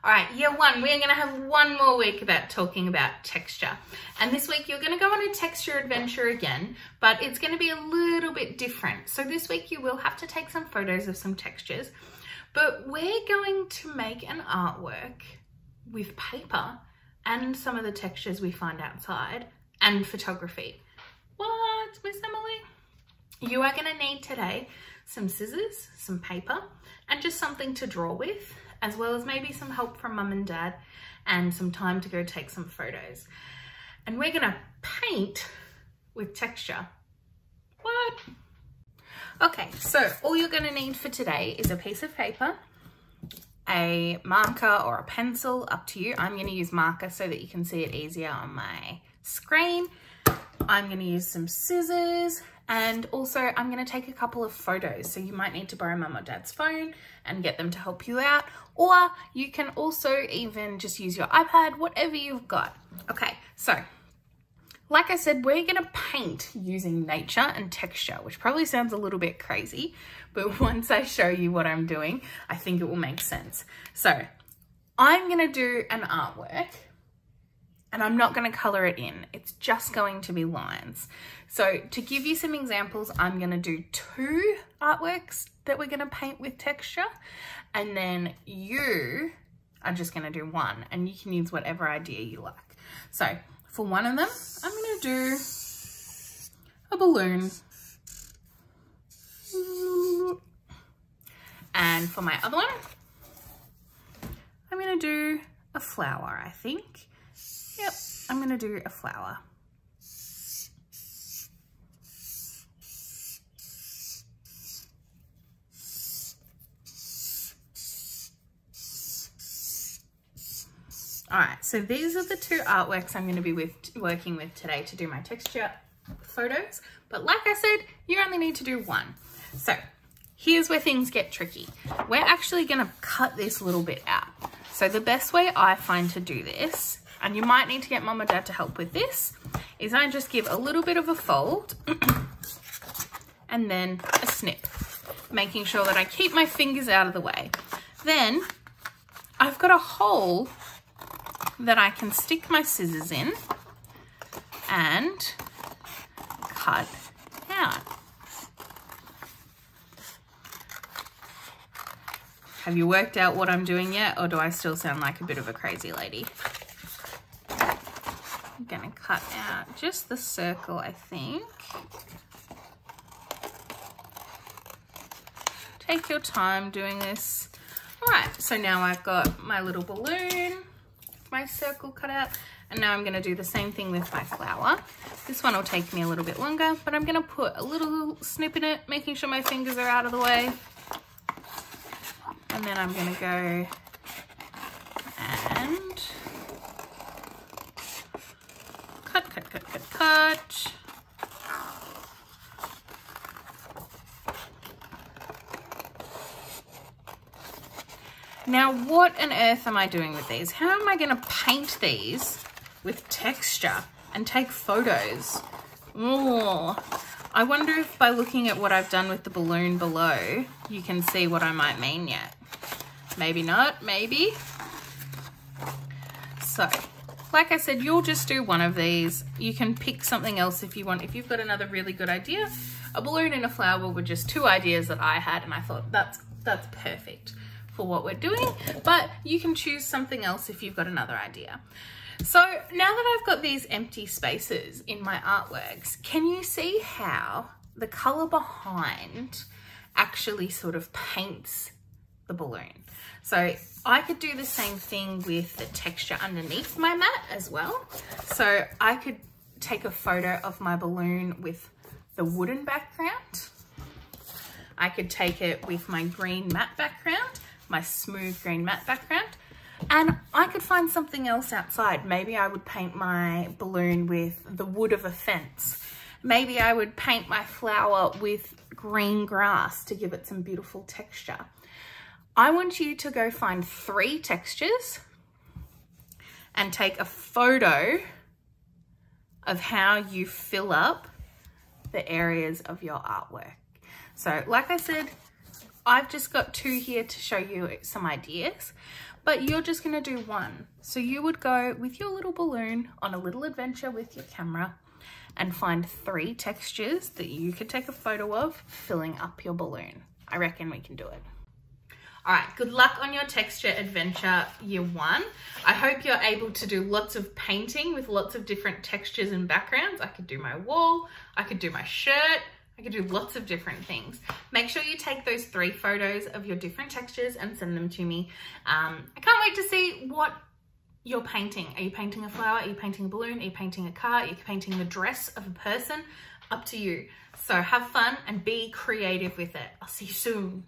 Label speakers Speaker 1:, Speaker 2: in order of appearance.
Speaker 1: All right, year one, we're gonna have one more week about talking about texture. And this week you're gonna go on a texture adventure again, but it's gonna be a little bit different. So this week you will have to take some photos of some textures, but we're going to make an artwork with paper and some of the textures we find outside and photography. What, Miss Emily? You are gonna need today some scissors, some paper, and just something to draw with, as well as maybe some help from mum and dad and some time to go take some photos. And we're gonna paint with texture. What? Okay, so all you're gonna need for today is a piece of paper, a marker or a pencil, up to you. I'm gonna use marker so that you can see it easier on my screen. I'm gonna use some scissors, and also I'm gonna take a couple of photos. So you might need to borrow mum or dad's phone and get them to help you out. Or you can also even just use your iPad, whatever you've got. Okay, so like I said, we're gonna paint using nature and texture, which probably sounds a little bit crazy, but once I show you what I'm doing, I think it will make sense. So I'm gonna do an artwork, and I'm not going to color it in. It's just going to be lines. So to give you some examples, I'm going to do 2 artworks that we're going to paint with texture. And then you are just going to do 1, and you can use whatever idea you like. So for one of them, I'm going to do a balloon. And for my other one, I'm going to do a flower, I think. Yep, I'm gonna do a flower. All right, so these are the 2 artworks I'm gonna be working with today to do my texture photos. But like I said, you only need to do 1. So here's where things get tricky. We're actually gonna cut this little bit out. So the best way I find to do this, and you might need to get mum or dad to help with this, is I just give a little bit of a fold and then a snip, making sure that I keep my fingers out of the way. Then I've got a hole that I can stick my scissors in and cut out. Have you worked out what I'm doing yet, or do I still sound like a bit of a crazy lady? I'm gonna cut out just the circle, I think. Take your time doing this. All right, so now I've got my little balloon, my circle cut out, and now I'm gonna do the same thing with my flower. This one will take me a little bit longer, but I'm gonna put a little snip in it, making sure my fingers are out of the way. And then I'm gonna go and cut. Now, what on earth am I doing with these? How am I going to paint these with texture and take photos? Oh, I wonder if by looking at what I've done with the balloon below, you can see what I might mean yet. Maybe not, maybe. So, like I said, you'll just do 1 of these. You can pick something else if you want. If you've got another really good idea, a balloon and a flower were just 2 ideas that I had, and I thought that's perfect for what we're doing, but you can choose something else if you've got another idea. So now that I've got these empty spaces in my artworks, can you see how the color behind actually sort of paints the balloon? So I could do the same thing with the texture underneath my mat as well. So I could take a photo of my balloon with the wooden background. I could take it with my green matte background, my smooth green matte background, and I could find something else outside. Maybe I would paint my balloon with the wood of a fence. Maybe I would paint my flower with green grass to give it some beautiful texture. I want you to go find 3 textures and take a photo of how you fill up the areas of your artwork. So like I said, I've just got 2 here to show you some ideas, but you're just going to do 1. So you would go with your little balloon on a little adventure with your camera and find 3 textures that you could take a photo of filling up your balloon. I reckon we can do it. All right, good luck on your texture adventure year 1. I hope you're able to do lots of painting with lots of different textures and backgrounds. I could do my wall, I could do my shirt, I could do lots of different things. Make sure you take those 3 photos of your different textures and send them to me. I can't wait to see what you're painting. Are you painting a flower? Are you painting a balloon? Are you painting a car? Are you painting the dress of a person? Up to you. So have fun and be creative with it. I'll see you soon.